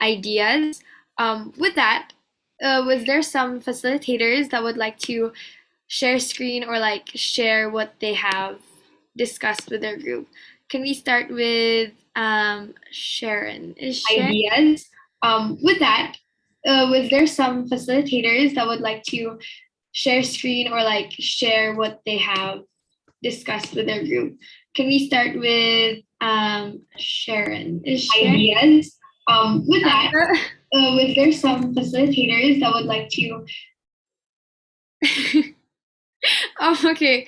ideas. With that, was there some facilitators that would like to share screen or like share what they have discussed with their group? Can we start with Sharon? Is Sharon ideas? With that, was there some facilitators that would like to share screen or like share what they have discussed with their group? Can we start with Sharon? Is Sharon ideas? With that, was there some facilitators that would like to okay.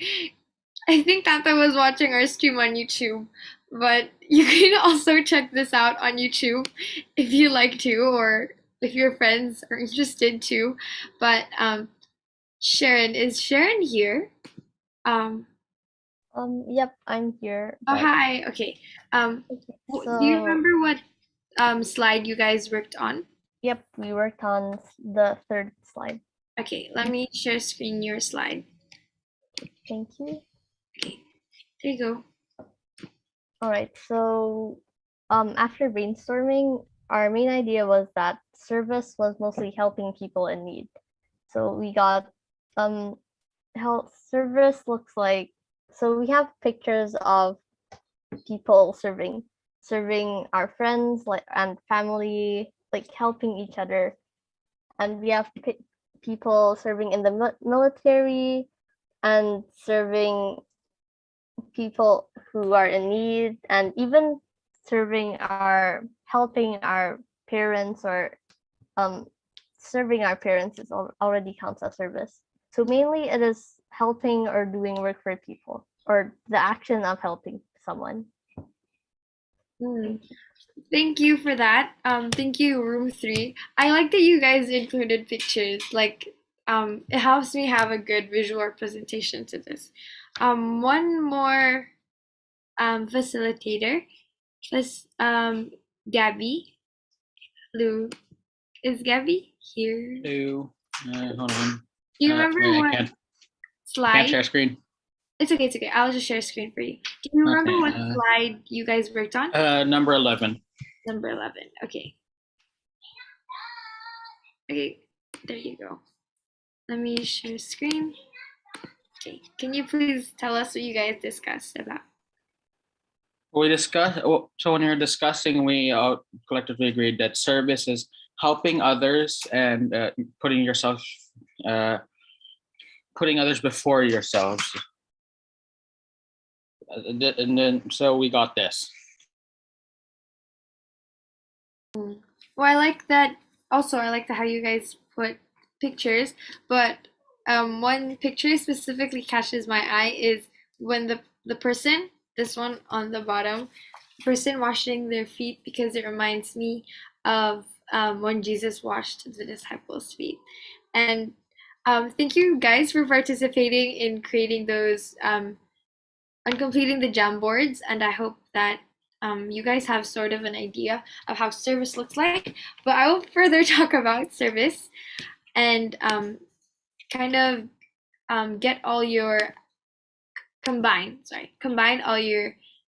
I think Tata was watching our stream on YouTube, but you can also check this out on YouTube if you like to, or if your friends are interested to. But Sharon, is Sharon here? Um, Yep, I'm here. oh, hi. Okay. Okay, Do you remember what slide you guys worked on? Yep, we worked on the third slide. Okay, let me share screen your slide. Thank you. Okay, there you go. All right, so after brainstorming, our main idea was that service was mostly helping people in need. So we got health service looks like, so we have pictures of people serving our friends like and family, like helping each other. And we have people serving in the military and serving people who are in need, and even helping our parents, or serving our parents is already counts as service. So mainly it is helping or doing work for people, or the action of helping someone. Thank you for that. Thank you, room three. I like that you guys included pictures. Like, it helps me have a good visual representation to this. One more facilitator is Gabby. Lou, is Gabby here? Hello. Hold on. Do you remember wait, what I can't slide? share screen. It's okay, it's okay. I'll just share screen for you. Do you remember Okay, what slide you guys worked on? Number 11. Number 11. Okay. Okay, there you go. Let me share screen. Okay, can you please tell us what you guys discussed about? We discussed, so when we were discussing, we collectively agreed that service is helping others and putting others before yourselves. And then, so we got this. Well, I like that. Also, I like how you guys put pictures, but one picture specifically catches my eye is when the person, this one on the bottom, person washing their feet, because it reminds me of when Jesus washed the disciples' feet. And thank you guys for participating in creating those and completing the jam boards. And I hope that you guys have sort of an idea of how service looks like. But I will further talk about service and kind of get all your combine all your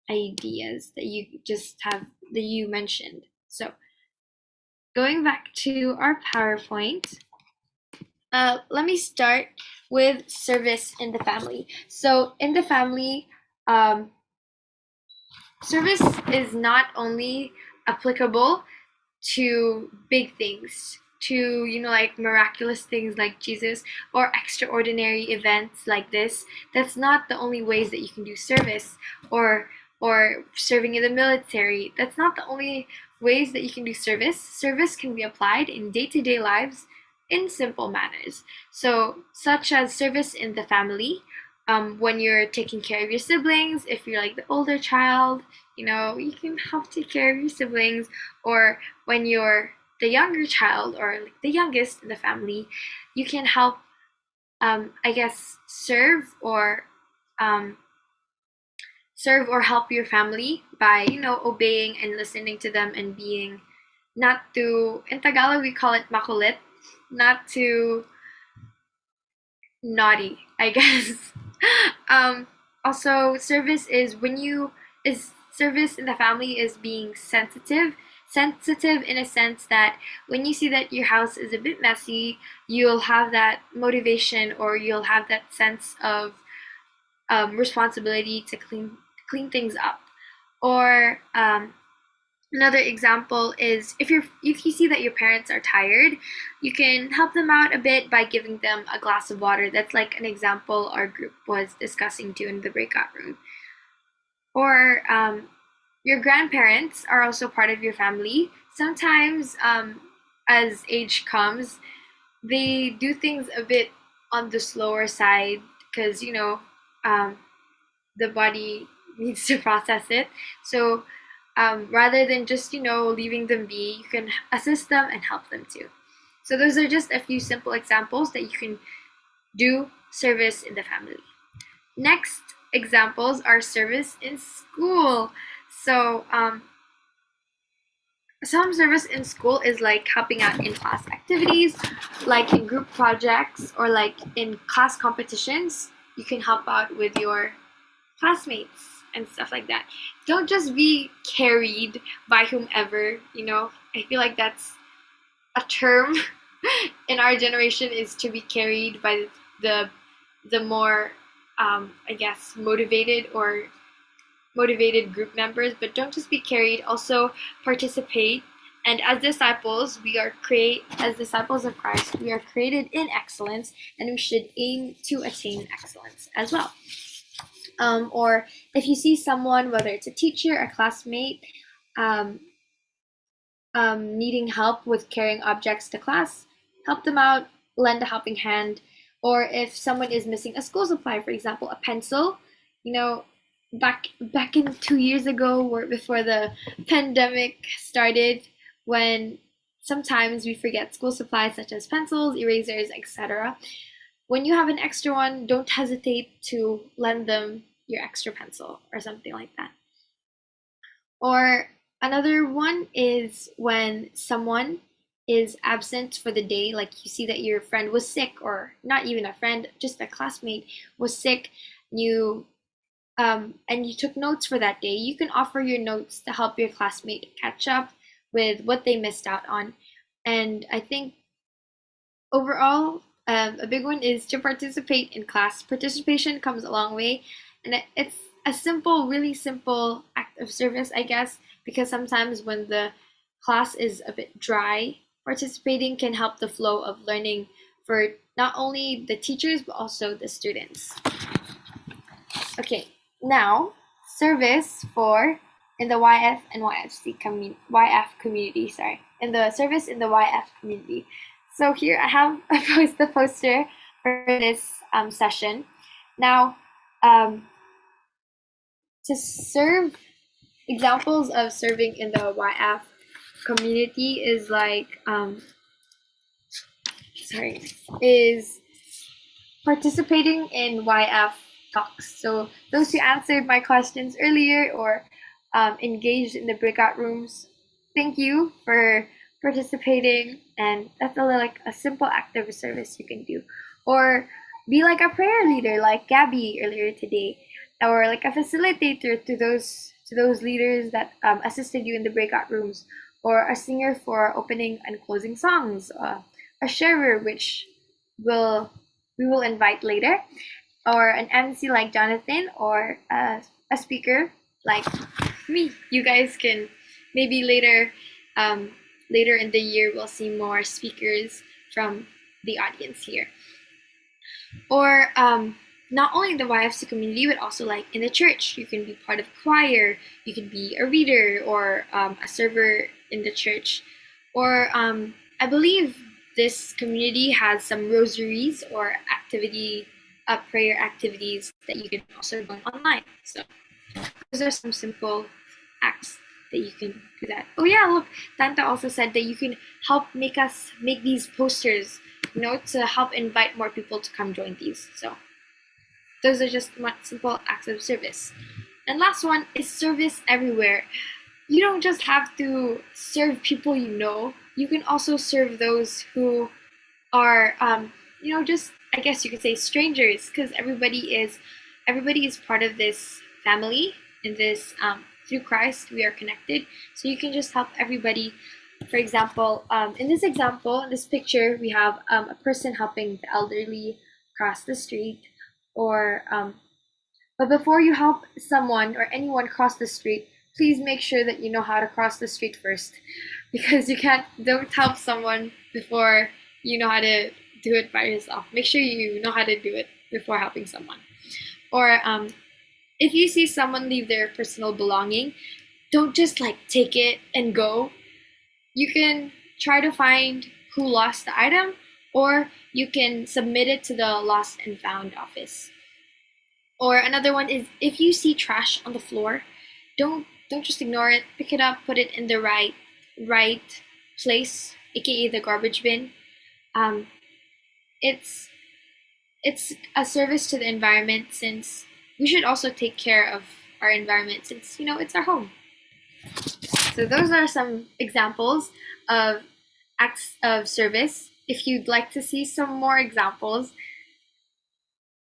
ideas that you just have that you mentioned. So going back to our PowerPoint, let me start with service in the family. So in the family, service is not only applicable to big things, to like miraculous things like Jesus, or extraordinary events like this. That's not the only ways that you can do service, or serving in the military. That's not the only ways that you can do service. Service can be applied in day-to-day lives in simple manners. So such as service in the family, when you're taking care of your siblings, if you're like the older child, you can help take care of your siblings. Or when you're the younger child, or like the youngest in the family, you can help, I guess, serve or help your family by obeying and listening to them, and being not too, in Tagalog we call it makulit, not too naughty, I guess. Also, service in the family is being sensitive sensitive in a sense that when you see that your house is a bit messy, you'll have that motivation, or you'll have that sense of responsibility to clean things up. Or another example is if you see that your parents are tired, you can help them out a bit by giving them a glass of water. That's like an example our group was discussing too in the breakout room. Or your grandparents are also part of your family. Sometimes, as age comes, they do things a bit on the slower side because the body needs to process it. So rather than just leaving them be, you can assist them and help them too. So those are just a few simple examples that you can do service in the family. Next examples are service in school. So some service in school is like helping out in class activities, like in group projects, or like in class competitions. You can help out with your classmates and stuff like that. Don't just be carried by whomever. I feel like that's a term in our generation, is to be carried by the more I guess motivated group members. But don't just be carried, also participate. And as disciples of Christ, we are created in excellence, and we should aim to attain excellence as well. Or if you see someone, whether it's a teacher, a classmate, needing help with carrying objects to class, help them out, lend a helping hand. Or if someone is missing a school supply, for example, a pencil, back in 2 years ago, or before the pandemic started, when sometimes we forget school supplies such as pencils, erasers, etc. When you have an extra one, don't hesitate to lend them your extra pencil or something like that. Or another one is when someone is absent for the day, like you see that your friend was sick, or not even a friend, just a classmate was sick, and you took notes for that day. You can offer your notes to help your classmate catch up with what they missed out on. And I think overall, a big one is to participate in class. Participation comes a long way, and it's a really simple act of service, I guess, because sometimes when the class is a bit dry, participating can help the flow of learning for not only the teachers but also the students. Okay, now service for in the YF and YF community. In the service in the YF community. So here I have the poster for this session. Now, to serve, examples of serving in the YF community is like is participating in YF talks. So those who answered my questions earlier, or engaged in the breakout rooms, thank you for participating. And that's a simple act of service you can do. Or be like a prayer leader, like Gabby earlier today, or like a facilitator to those leaders that assisted you in the breakout rooms, or a singer for opening and closing songs, a sharer, which we will invite later, or an MC like Jonathan, or a speaker like me. You guys can maybe later in the year we'll see more speakers from the audience here. Or not only in the YFC community, but also like in the church. You can be part of choir, you can be a reader, or a server in the church. Or I believe this community has some rosaries or prayer activities that you can also join online. So those are some simple acts that you can do that. Oh yeah, look, Tanta also said that you can help make these posters, to help invite more people to come join these. So those are just simple acts of service. And last one is service everywhere. You don't just have to serve people you can also serve those who are just, I guess you could say, strangers, because everybody is part of this family in this through Christ we are connected. So you can just help everybody. For example, in this example, in this picture, we have a person helping the elderly cross the street, or but before you help someone or anyone cross the street, please make sure that you know how to cross the street first, because don't help someone before you know how to do it by yourself. Make sure you know how to do it before helping someone. Or if you see someone leave their personal belonging, don't just like take it and go. You can try to find who lost the item, or you can submit it to the lost and found office. Or another one is, if you see trash on the floor, don't just ignore it. Pick it up, put it in the right place, aka the garbage bin. Um, it's it's a service to the environment, since we should also take care of our environment, since it's our home. So those are some examples of acts of service. If you'd like to see some more examples,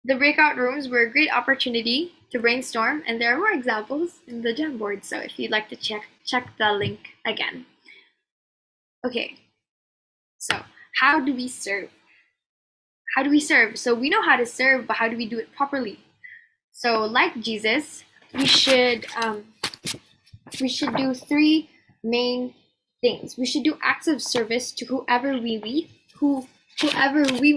the breakout rooms were a great opportunity to brainstorm, and there are more examples in the Jamboard. So if you'd like to check the link again. Okay, so how do we serve? How do we serve? So we know how to serve, but how do we do it properly? So like Jesus, we should do three main things. We should do acts of service to whoever we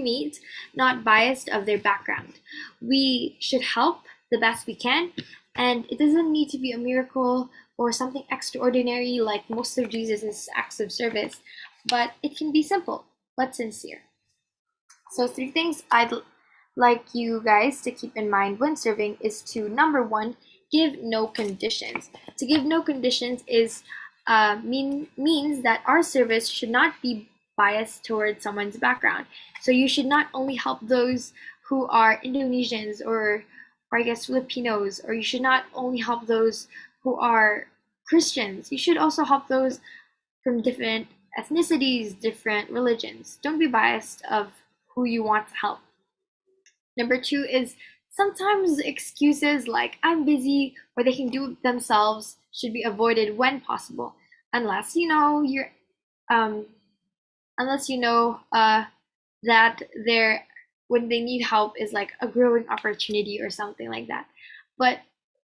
meet, not biased of their background. We should help the best we can, and it doesn't need to be a miracle or something extraordinary like most of Jesus's acts of service, but it can be simple but sincere. So three things I'd like you guys to keep in mind when serving is to, number one, give no conditions. To give no conditions is means that our service should not be biased towards someone's background. So you should not only help those who are Indonesians, or I guess Filipinos, or you should not only help those who are Christians. You should also help those from different ethnicities, different religions. Don't be biased of who you want to help. Number two is, sometimes excuses like "I'm busy" or "they can do it themselves" should be avoided when possible, unless um, that they're when they need help is like a growing opportunity or something like that. But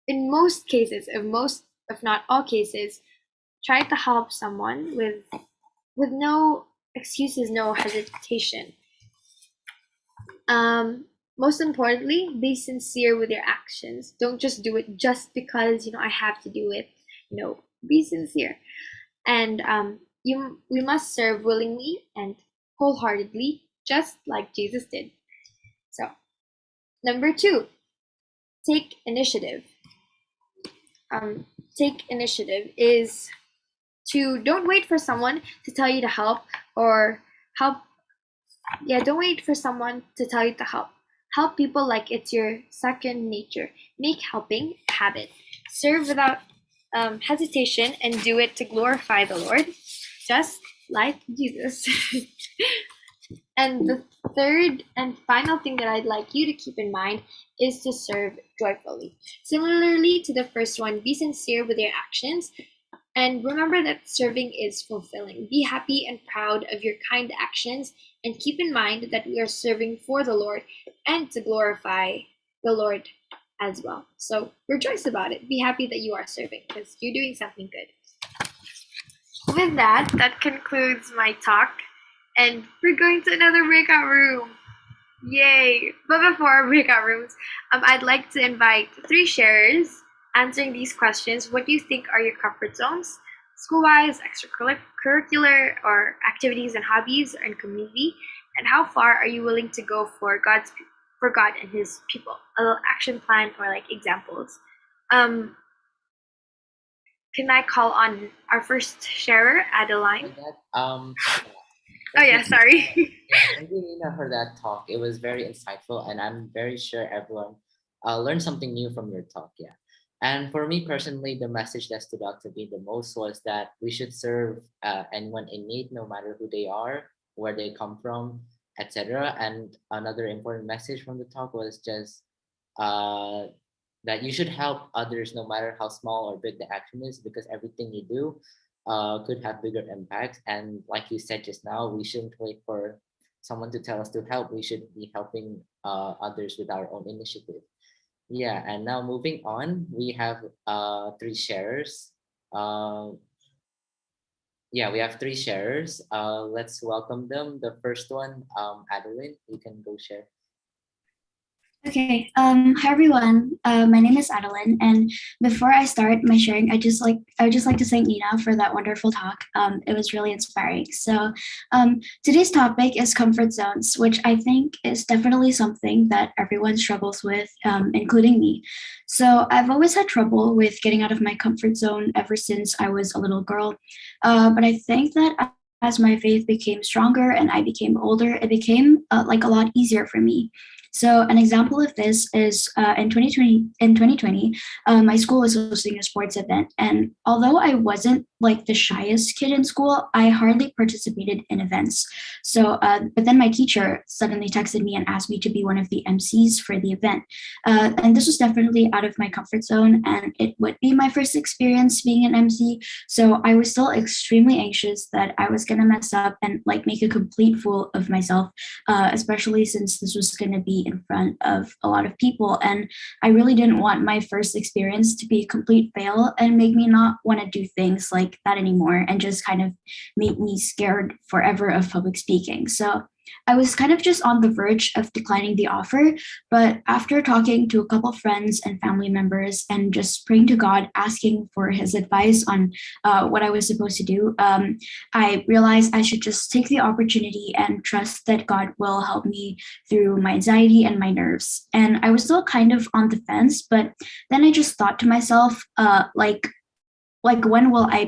in most cases, if not all cases, try to help someone with no excuses, no hesitation. Most importantly, be sincere with your actions. Don't just do it just because I have to do it. No, be sincere, and we must serve willingly and wholeheartedly, just like Jesus did. So, number two, take initiative. Take initiative is to don't wait for someone to tell you to help or help. Yeah, don't wait for someone to tell you to help. Help people like it's your second nature. Make helping a habit. Serve without hesitation and do it to glorify the Lord, just like Jesus. And the third and final thing that I'd like you to keep in mind is to serve joyfully. Similarly to the first one, be sincere with your actions. And remember that serving is fulfilling. Be happy and proud of your kind actions, and keep in mind that we are serving for the Lord and to glorify the Lord as well. So rejoice about it. Be happy that you are serving because you're doing something good. With that concludes my talk, and we're going to another breakout room. Yay! But before our breakout rooms, I'd like to invite three sharers answering these questions. What do you think are your comfort zones? School-wise, extracurricular, or activities and hobbies, or in community? And how far are you willing to go for God and His people? A little action plan or like examples. Can I call on our first sharer, Adeline? Oh yeah, sorry. Thank you, Nina, for that talk. It was very insightful, and I'm very sure everyone learned something new from your talk. Yeah. And for me personally, the message that stood out to me the most was that we should serve anyone in need, no matter who they are, where they come from, etc. And another important message from the talk was just uh, that you should help others no matter how small or big the action is, because everything you do could have bigger impact. And like you said just now, we shouldn't wait for someone to tell us to help. We should be helping others with our own initiative. Yeah, and now moving on, we have three sharers. Uh, yeah, we have three sharers. Let's welcome them. The first one, Adeline, you can go share. Okay. Hi everyone. My name is Adeline, and before I start my sharing, I would just like to thank Nina for that wonderful talk. It was really inspiring. So, today's topic is comfort zones, which I think is definitely something that everyone struggles with, including me. So, I've always had trouble with getting out of my comfort zone ever since I was a little girl. But I think that as my faith became stronger and I became older, it became like a lot easier for me. So an example of this is in 2020. In 2020, my school was hosting a sports event, and although I wasn't like the shyest kid in school, I hardly participated in events. So, but then my teacher suddenly texted me and asked me to be one of the MCs for the event, and this was definitely out of my comfort zone, and it would be my first experience being an MC. So I was still extremely anxious that I was gonna mess up and like make a complete fool of myself, especially since this was going to be in front of a lot of people. And I really didn't want my first experience to be a complete fail and make me not want to do things like that anymore and just kind of make me scared forever of public speaking. So I was kind of just on the verge of declining the offer, but after talking to a couple friends and family members and just praying to God, asking for his advice on what I was supposed to do, I realized I should just take the opportunity and trust that God will help me through my anxiety and my nerves. And I was still kind of on the fence, but then I just thought to myself, like when will I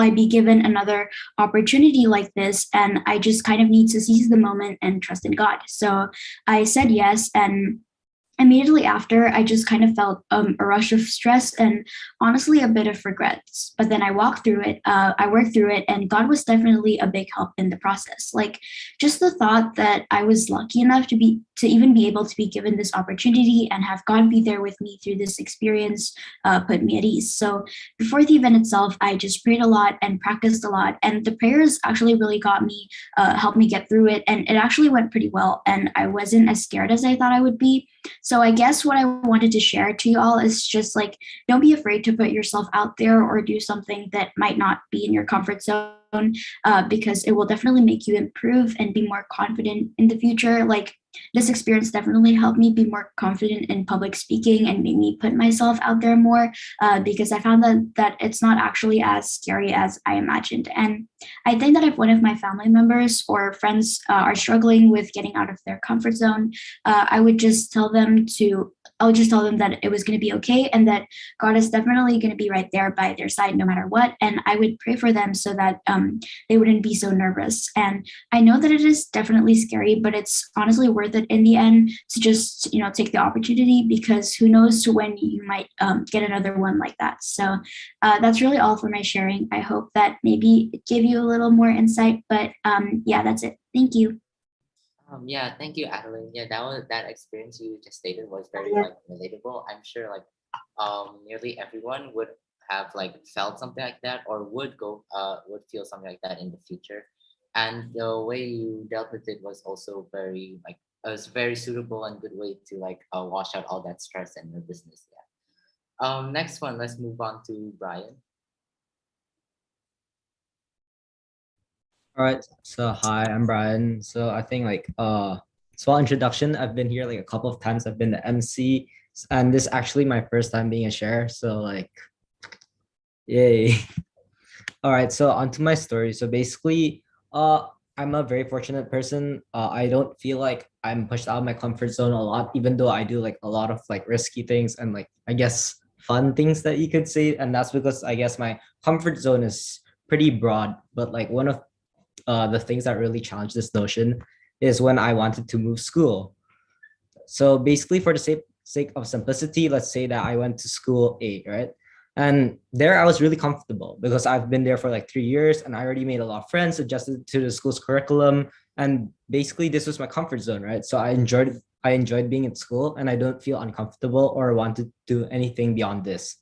be given another opportunity like this? And I just kind of need to seize the moment and trust in God. So I said yes, and immediately after, I just kind of felt a rush of stress and honestly a bit of regrets. But then I walked through it, I worked through it, and God was definitely a big help in the process. Like just the thought that I was lucky enough to even be able to be given this opportunity and have God be there with me through this experience put me at ease. So before the event itself, I just prayed a lot and practiced a lot, and the prayers actually really got me, helped me get through it, and it actually went pretty well. And I wasn't as scared as I thought I would be. So I guess what I wanted to share to you all is just like, don't be afraid to put yourself out there or do something that might not be in your comfort zone, because it will definitely make you improve and be more confident in the future. Like this experience definitely helped me be more confident in public speaking and made me put myself out there more, because I found that it's not actually as scary as I imagined. And I think that if one of my family members or friends are struggling with getting out of their comfort zone, I would just tell them that it was going to be okay and that God is definitely going to be right there by their side no matter what. And I would pray for them so that they wouldn't be so nervous. And I know that it is definitely scary, but it's honestly worth it in the end to just, take the opportunity, because who knows when you might get another one like that. So that's really all for my sharing. I hope that maybe it gave you a little more insight, but yeah, that's it. Thank you. Yeah, thank you, Adeline. Yeah, that experience you just stated was very like relatable. I'm sure like nearly everyone would have like felt something like that or would feel something like that in the future. And the way you dealt with it was also very like it was very suitable and good way to like wash out all that stress and nervousness. Yeah. Next one, let's move on to Brian. All right. So hi, I'm Brian. So I think small introduction. I've been here like a couple of times. I've been the MC, and this is actually my first time being a share. So like, yay. All right. So onto my story. So basically, I'm a very fortunate person. I don't feel like I'm pushed out of my comfort zone a lot, even though I do like a lot of like risky things and like I guess fun things that you could say. And that's because I guess my comfort zone is pretty broad. But like one of the things that really challenged this notion is when I wanted to move school. So basically, for the sake of simplicity, let's say that I went to school A, right? And there I was really comfortable because I've been there for like 3 years and I already made a lot of friends, adjusted to the school's curriculum. And basically, this was my comfort zone, right? So I enjoyed being in school and I don't feel uncomfortable or want to do anything beyond this.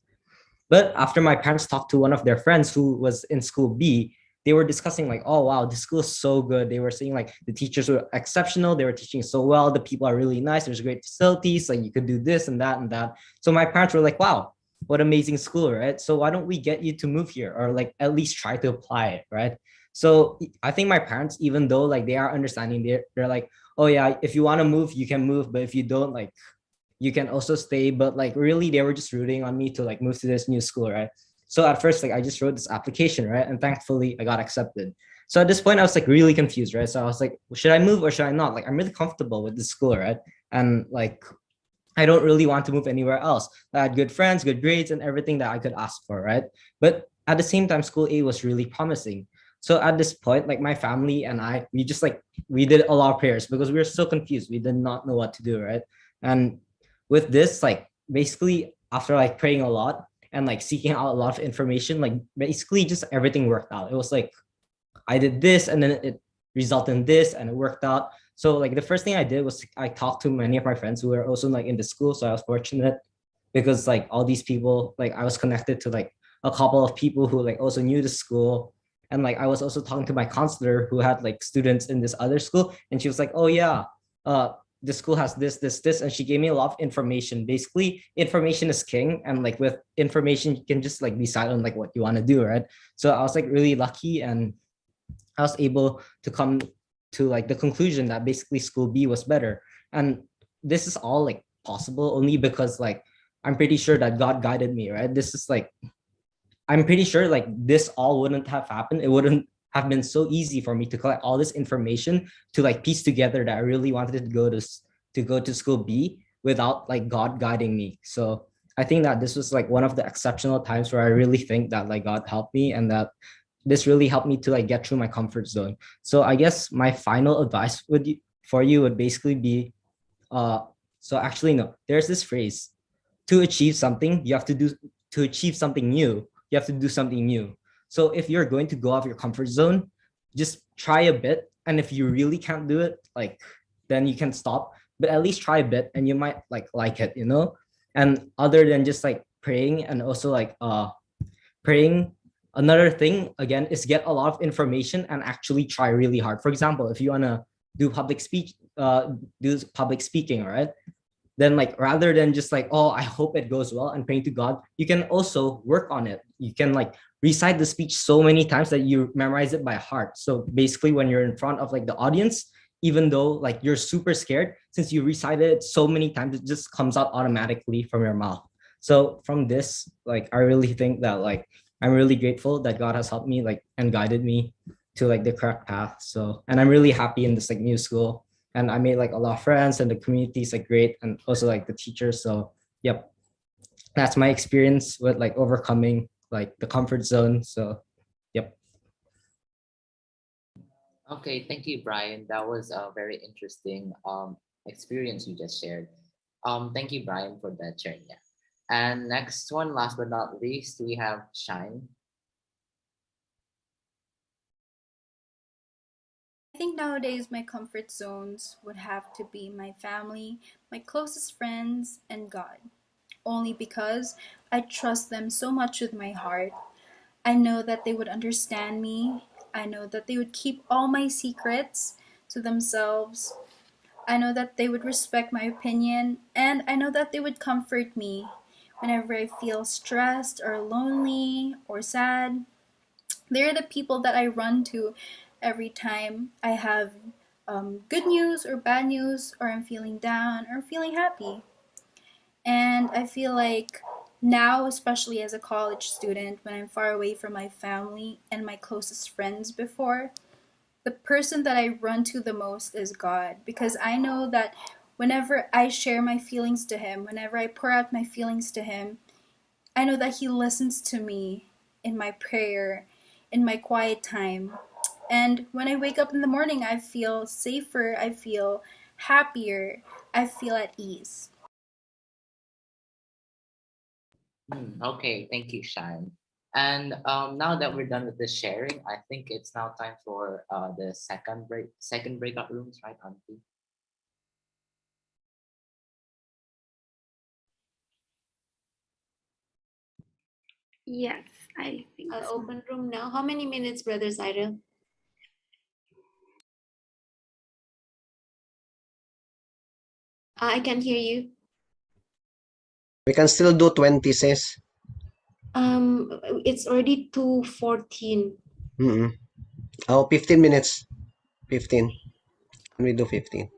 But after my parents talked to one of their friends who was in school B, they were discussing like, oh wow, this school is so good. They were saying like the teachers were exceptional. They were teaching so well. The people are really nice. There's great facilities. Like you could do this and that and that. So my parents were like, wow, what amazing school, right? So why don't we get you to move here or like at least try to apply it, right? So I think my parents, even though like they are understanding, they're like, oh yeah, if you want to move, you can move. But if you don't, like you can also stay. But like really they were just rooting on me to like move to this new school, right? So at first like I just wrote this application, right? And thankfully I got accepted. So at this point I was like really confused, right? So I was like, should I move or should I not? Like I'm really comfortable with this school, right? And like I don't really want to move anywhere else. I had good friends, good grades, and everything that I could ask for, right? But at the same time, school A was really promising. So at this point, like my family and I, we just like we did a lot of prayers because we were so confused. We did not know what to do, right? And with this, like basically after like praying a lot and like seeking out a lot of information, like basically just everything worked out. It was like I did this and then it resulted in this and it worked out. So like the first thing I did was I talked to many of my friends who were also like in the school. So I was fortunate because like all these people, like I was connected to like a couple of people who like also knew the school. And like I was also talking to my counselor who had like students in this other school. And she was like, oh yeah, the school has this. And she gave me a lot of information. Basically, information is king. And like with information, you can just like decide on like what you want to do, right? So I was like really lucky and I was able to come to like the conclusion that basically school B was better. And this is all like possible only because like I'm pretty sure that God guided me, right? This is like I'm pretty sure like this all wouldn't have happened. It wouldn't have been so easy for me to collect all this information to like piece together that I really wanted to go to school B without like God guiding me. So I think that this was like one of the exceptional times where I really think that like God helped me and that this really helped me to like get through my comfort zone. So I guess my final advice for you would basically be uh so actually no, there's this phrase, to achieve something you have to do to achieve something new you have to do something new. So if you're going to go off your comfort zone, just try a bit, and if you really can't do it, like then you can stop, but at least try a bit and you might like it, you know. And other than just like praying and also like praying, another thing again is get a lot of information and actually try really hard. For example, if you want to do public speech do public speaking, right? Then like rather than just like, oh, I hope it goes well and praying to God, you can also work on it. You can like recite the speech so many times that you memorize it by heart. So basically when you're in front of like the audience, even though like you're super scared, since you recited it so many times, it just comes out automatically from your mouth. So from this, like I really think that like I'm really grateful that God has helped me like and guided me to like the correct path. So and I'm really happy in this like new school, and I made like a lot of friends and the community is like great and also like the teachers. So yep, that's my experience with like overcoming like the comfort zone. So yep. Okay, thank you, Brian. That was a very interesting experience you just shared. Thank you, Brian, for that sharing. Yeah. And next one, last but not least, we have Shine. I think nowadays my comfort zones would have to be my family, my closest friends, and God. Only because I trust them so much with my heart. I know that they would understand me. I know that they would keep all my secrets to themselves. I know that they would respect my opinion. And I know that they would comfort me whenever I feel stressed or lonely or sad. They're the people that I run to every time I have good news or bad news, or I'm feeling down or feeling happy. And I feel like now, especially as a college student, when I'm far away from my family and my closest friends before, the person that I run to the most is God, because I know that whenever I share my feelings to Him, whenever I pour out my feelings to Him, I know that He listens to me in my prayer, in my quiet time. And when I wake up in the morning, I feel safer, I feel happier, I feel at ease. Okay, thank you, Shine. And now that we're done with the sharing, I think it's now time for the second breakout rooms, right, Auntie? Yes, I think I'll so. open room now. How many minutes, Brother Cyril? I can hear you. We can still do 20, sis. It's already 2:14. Oh, 15 minutes. 15. Can we do 15?